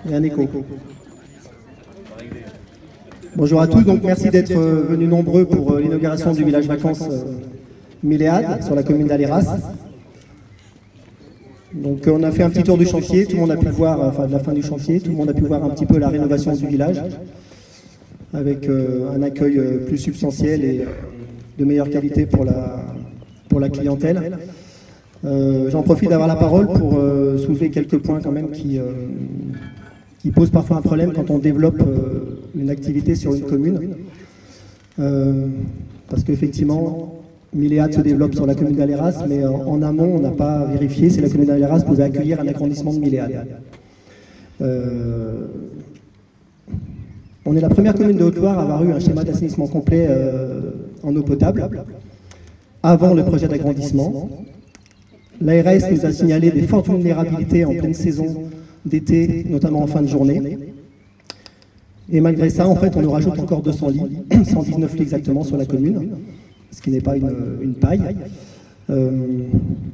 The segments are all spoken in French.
Il y a un écho. Bonjour à tous, donc merci d'être venus nombreux pour l'inauguration du village vacances Milléade sur la commune d'Aléras. Donc on a fait un petit tour du chantier, tout le monde a pu voir, enfin de la fin du chantier, tout le monde a pu voir un petit peu la rénovation du village avec un accueil plus substantiel et de meilleure qualité pour la clientèle. J'en profite d'avoir la parole pour soulever quelques points quand même qui posent parfois un problème quand on développe une activité sur une commune. Parce qu'effectivement, Milléade se développe sur la commune d'Aléras, mais en amont, on n'a pas vérifié si la commune d'Aléras pouvait accueillir un agrandissement de Milléade. On est la première commune de Haute-Loire à avoir eu un schéma d'assainissement complet en eau potable, avant le projet d'agrandissement. L'ARS nous a signalé des fortes vulnérabilités en pleine saison d'été, notamment en fin de journée. Et malgré ça, en fait, on nous rajoute encore 200 lits, 119 lits exactement sur la commune, ce qui n'est pas une paille.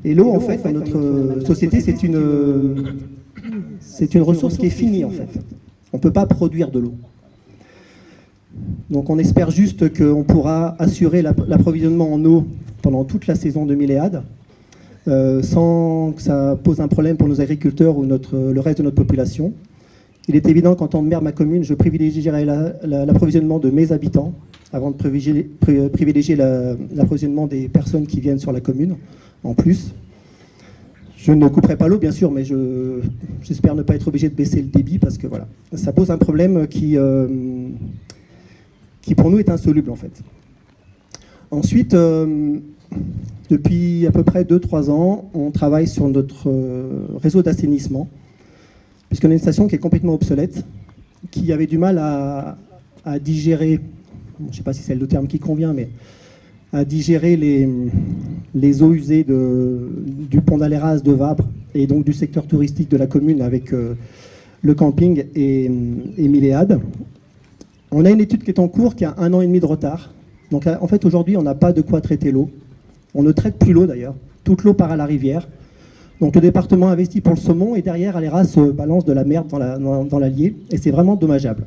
Et l'eau, en fait, dans notre société, c'est une ressource qui est finie, en fait. On ne peut pas produire de l'eau. Donc on espère juste qu'on pourra assurer l'approvisionnement en eau pendant toute la saison de Milléade, sans que ça pose un problème pour nos agriculteurs ou le reste de notre population. Il est évident qu'en tant que maire de ma commune, je privilégierai l'approvisionnement de mes habitants avant de privilégier l'approvisionnement des personnes qui viennent sur la commune, en plus. Je ne couperai pas l'eau, bien sûr, mais j'espère ne pas être obligé de baisser le débit, parce que voilà, ça pose un problème qui pour nous est insoluble, en fait. Ensuite, depuis à peu près 2-3 ans, on travaille sur notre réseau d'assainissement, puisqu'on a une station qui est complètement obsolète, qui avait du mal à digérer, je ne sais pas si c'est le terme qui convient, mais à digérer les eaux usées du pont d'Aléras, de Vabre, et donc du secteur touristique de la commune avec le camping et Milléade. On a une étude qui est en cours, qui a 1 an et demi de retard. Donc en fait, aujourd'hui, on n'a pas de quoi traiter l'eau. On ne traite plus l'eau, d'ailleurs. Toute l'eau part à la rivière. Donc le département investit pour le saumon, et derrière, Aléras balance de la merde dans l'Allier. Et c'est vraiment dommageable.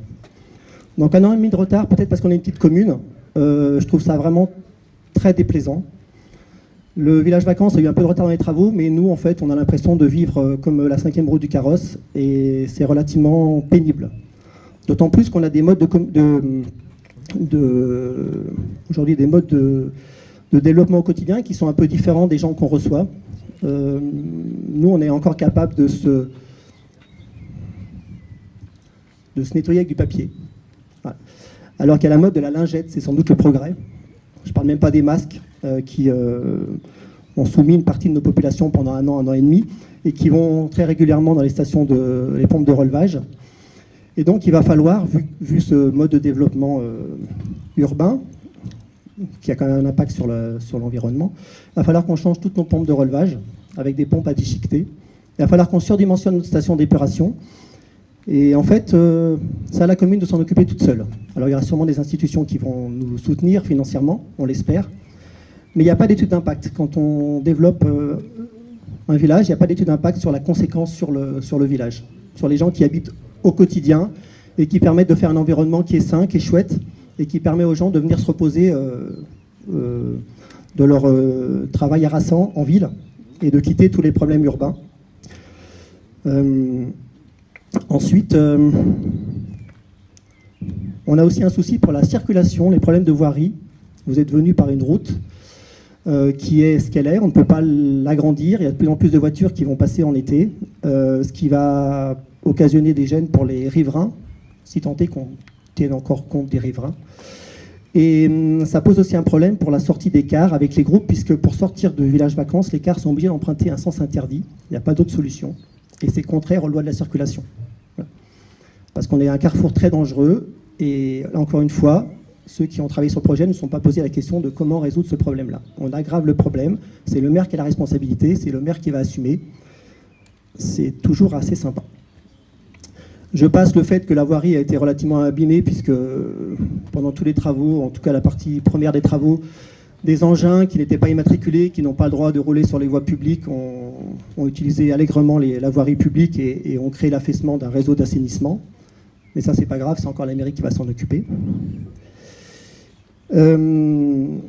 Donc 1 an et demi de retard, peut-être parce qu'on est une petite commune. Je trouve ça vraiment très déplaisant. Le village vacances a eu un peu de retard dans les travaux, mais nous, en fait, on a l'impression de vivre comme la 5e roue du carrosse, et c'est relativement pénible. D'autant plus qu'on a des modes aujourd'hui des modes de développement au quotidien qui sont un peu différents des gens qu'on reçoit. Nous, on est encore capable de se nettoyer avec du papier. Voilà. Alors qu'il y a la mode de la lingette, c'est sans doute le progrès. Je ne parle même pas des masques qui ont soumis une partie de nos populations pendant 1 an et demi, et qui vont très régulièrement dans les stations les pompes de relevage. Et donc il va falloir, vu ce mode de développement urbain, qui a quand même un impact sur l'environnement, il va falloir qu'on change toutes nos pompes de relevage avec des pompes à déchiqueter. Il va falloir qu'on surdimensionne notre station d'épuration. Et en fait, c'est à la commune de s'en occuper toute seule. Alors il y aura sûrement des institutions qui vont nous soutenir financièrement, on l'espère. Mais il n'y a pas d'étude d'impact. Quand on développe un village, il n'y a pas d'étude d'impact sur la conséquence sur le village, sur les gens qui habitent au quotidien, et qui permettent de faire un environnement qui est sain, qui est chouette, et qui permet aux gens de venir se reposer de leur travail harassant en ville, et de quitter tous les problèmes urbains. Ensuite, on a aussi un souci pour la circulation, les problèmes de voirie. Vous êtes venus par une route qui est ce qu'elle est, on ne peut pas l'agrandir, il y a de plus en plus de voitures qui vont passer en été, ce qui va occasionner des gênes pour les riverains, si tant est qu'on tienne encore compte des riverains. Et ça pose aussi un problème pour la sortie des cars avec les groupes, puisque pour sortir de village vacances, les cars sont obligés d'emprunter un sens interdit, il n'y a pas d'autre solution, et c'est contraire aux lois de la circulation. Voilà. Parce qu'on est un carrefour très dangereux, et là encore une fois, ceux qui ont travaillé sur le projet ne se sont pas posé la question de comment résoudre ce problème-là. On aggrave le problème, c'est le maire qui a la responsabilité, c'est le maire qui va assumer. C'est toujours assez sympa. Je passe le fait que la voirie a été relativement abîmée, puisque pendant tous les travaux, en tout cas la partie première des travaux, des engins qui n'étaient pas immatriculés, qui n'ont pas le droit de rouler sur les voies publiques, ont ont utilisé allègrement la voirie publique et ont créé l'affaissement d'un réseau d'assainissement. Mais ça, c'est pas grave, c'est encore la mairie qui va s'en occuper. On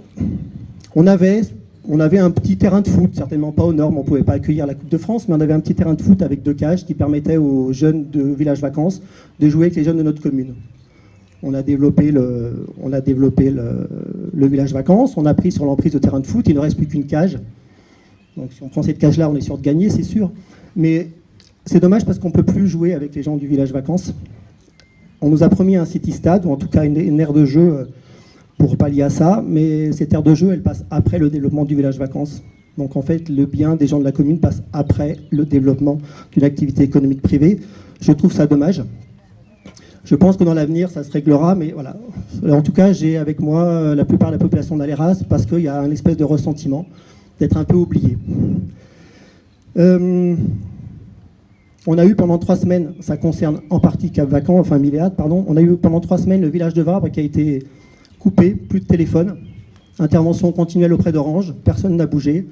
avait un petit terrain de foot, certainement pas aux normes, on ne pouvait pas accueillir la Coupe de France, mais on avait un petit terrain de foot avec 2 cages qui permettaient aux jeunes de Village Vacances de jouer avec les jeunes de notre commune. On a développé le Village Vacances, on a pris sur l'emprise de terrain de foot, il ne reste plus qu'une cage. Donc si on prend cette cage-là, on est sûr de gagner, c'est sûr. Mais c'est dommage parce qu'on ne peut plus jouer avec les gens du Village Vacances. On nous a promis un city stade, ou en tout cas une aire de jeu pour pallier à ça, mais cette aire de jeu, elle passe après le développement du Village Vacances. Donc en fait, le bien des gens de la commune passe après le développement d'une activité économique privée. Je trouve ça dommage. Je pense que dans l'avenir, ça se réglera, mais voilà. En tout cas, j'ai avec moi la plupart de la population d'Aléras parce qu'il y a un espèce de ressentiment d'être un peu oublié. On a eu pendant 3 semaines, ça concerne en partie Cap-Vacant, enfin Milléade, pardon, on a eu pendant 3 semaines le village de Vabre qui a été coupé, plus de téléphone, intervention continuelle auprès d'Orange, personne n'a bougé.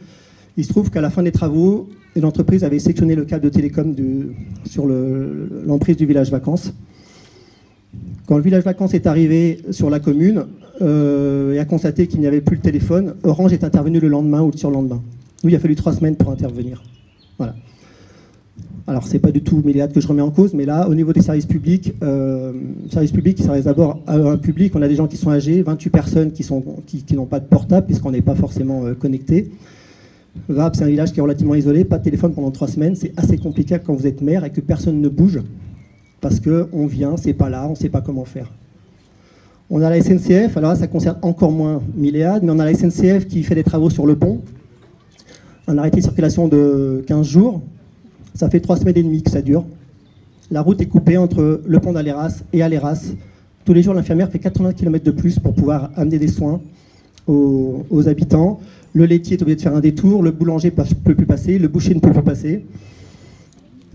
Il se trouve qu'à la fin des travaux, l'entreprise avait sectionné le câble de télécom sur l'emprise du village vacances. Quand le village vacances est arrivé sur la commune et a constaté qu'il n'y avait plus le téléphone, Orange est intervenu le lendemain ou le surlendemain. Nous, il a fallu 3 semaines pour intervenir. Voilà. Alors, c'est pas du tout Milléade que je remets en cause, mais là, au niveau des services publics, qui s'adressent d'abord à un public, on a des gens qui sont âgés, 28 personnes qui n'ont pas de portable, puisqu'on n'est pas forcément connectés. Vabre, c'est un village qui est relativement isolé, pas de téléphone pendant 3 semaines, c'est assez compliqué quand vous êtes maire et que personne ne bouge, parce qu'on vient, c'est pas là, on ne sait pas comment faire. On a la SNCF, alors là, ça concerne encore moins Milléade, mais on a la SNCF qui fait des travaux sur le pont, un arrêté de circulation de 15 jours, ça fait 3 semaines et demie que ça dure. La route est coupée entre le pont d'Aléras et Aléras. Tous les jours, l'infirmière fait 80 km de plus pour pouvoir amener des soins aux habitants. Le laitier est obligé de faire un détour, le boulanger ne peut plus passer, le boucher ne peut plus passer.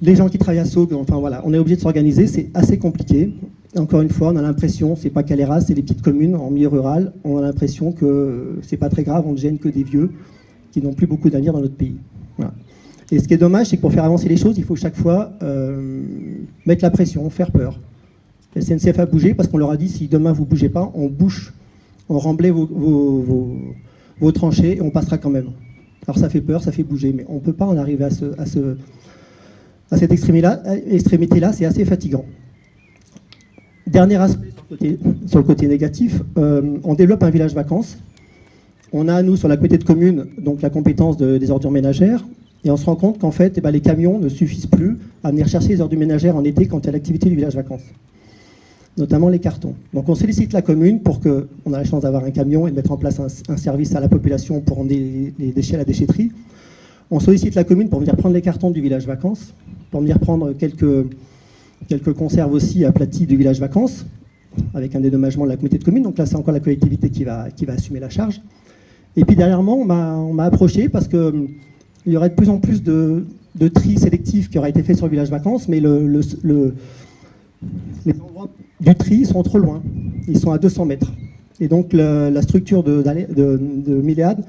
Les gens qui travaillent à Saugues, enfin voilà, on est obligé de s'organiser, c'est assez compliqué. Encore une fois, on a l'impression, c'est pas qu'Aléras, c'est les petites communes en milieu rural, on a l'impression que c'est pas très grave, on ne gêne que des vieux qui n'ont plus beaucoup d'avenir dans notre pays. Voilà. Et ce qui est dommage, c'est que pour faire avancer les choses, il faut chaque fois mettre la pression, faire peur. La SNCF a bougé parce qu'on leur a dit, si demain vous ne bougez pas, on bouche, on remblaye vos tranchées et on passera quand même. Alors ça fait peur, ça fait bouger, mais on ne peut pas en arriver à cette extrémité-là, c'est assez fatigant. Dernier aspect sur le côté négatif, on développe un village vacances. On a, nous, sur la communauté de communes, donc la compétence des ordures ménagères. Et on se rend compte qu'en fait, les camions ne suffisent plus à venir chercher les ordures ménagères en été quand il y a l'activité du village vacances, notamment les cartons. Donc on sollicite la commune pour qu'on a la chance d'avoir un camion et de mettre en place un service à la population pour emmener les déchets à la déchetterie. On sollicite la commune pour venir prendre les cartons du village vacances, pour venir prendre quelques conserves aussi aplaties du village vacances, avec un dédommagement de la communauté de communes. Donc là, c'est encore la collectivité qui va assumer la charge. Et puis dernièrement, on m'a approché parce que il y aurait de plus en plus de tri sélectif qui aurait été fait sur le village vacances, mais les endroits du tri sont trop loin. Ils sont à 200 mètres. Et donc la structure de Milléade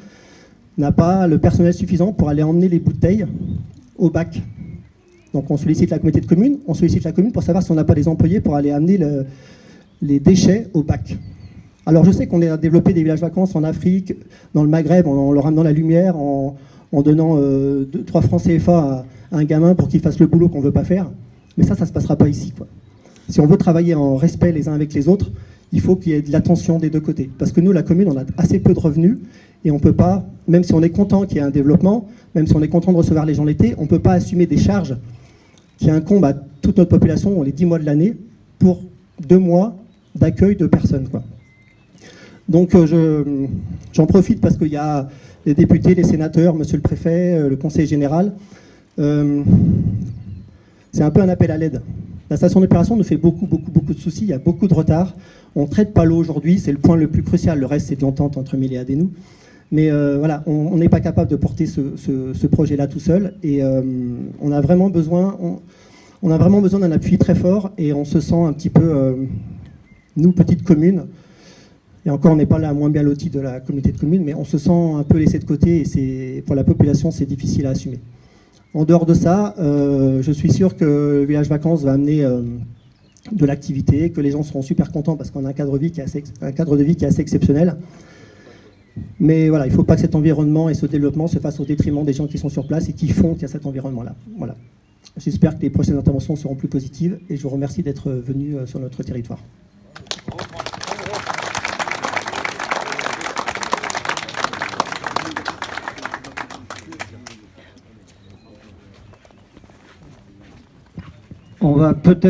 n'a pas le personnel suffisant pour aller emmener les bouteilles au bac. Donc on sollicite la communauté de communes, on sollicite la commune pour savoir si on n'a pas des employés pour aller amener les déchets au bac. Alors je sais qu'on a développé des villages vacances en Afrique, dans le Maghreb, en leur amenant la lumière, en donnant 3 francs CFA à un gamin pour qu'il fasse le boulot qu'on ne veut pas faire. Mais ça ne se passera pas ici, quoi. Si on veut travailler en respect les uns avec les autres, il faut qu'il y ait de l'attention des 2 côtés. Parce que nous, la commune, on a assez peu de revenus et on ne peut pas, même si on est content qu'il y ait un développement, même si on est content de recevoir les gens l'été, on ne peut pas assumer des charges qui incombent à toute notre population les 10 mois de l'année pour 2 mois d'accueil de personnes, quoi. Donc j'en profite parce qu'il y a les députés, les sénateurs, monsieur le préfet, le conseiller général. C'est un peu un appel à l'aide. La station d'opération nous fait beaucoup de soucis, il y a beaucoup de retard. On ne traite pas l'eau aujourd'hui, c'est le point le plus crucial. Le reste, c'est de l'entente entre Milléade et nous. Mais voilà, on n'est pas capable de porter ce projet-là tout seul. Et on a vraiment besoin d'un appui très fort. Et on se sent un petit peu, nous, petite commune, et encore, on n'est pas la moins bien lotie de la communauté de communes, mais on se sent un peu laissé de côté et pour la population, c'est difficile à assumer. En dehors de ça, je suis sûr que le village vacances va amener de l'activité, que les gens seront super contents parce qu'on a un cadre de vie qui est assez exceptionnel. Mais voilà, il ne faut pas que cet environnement et ce développement se fassent au détriment des gens qui sont sur place et qui font qu'il y a cet environnement-là. Voilà. J'espère que les prochaines interventions seront plus positives et je vous remercie d'être venu sur notre territoire. On va peut-être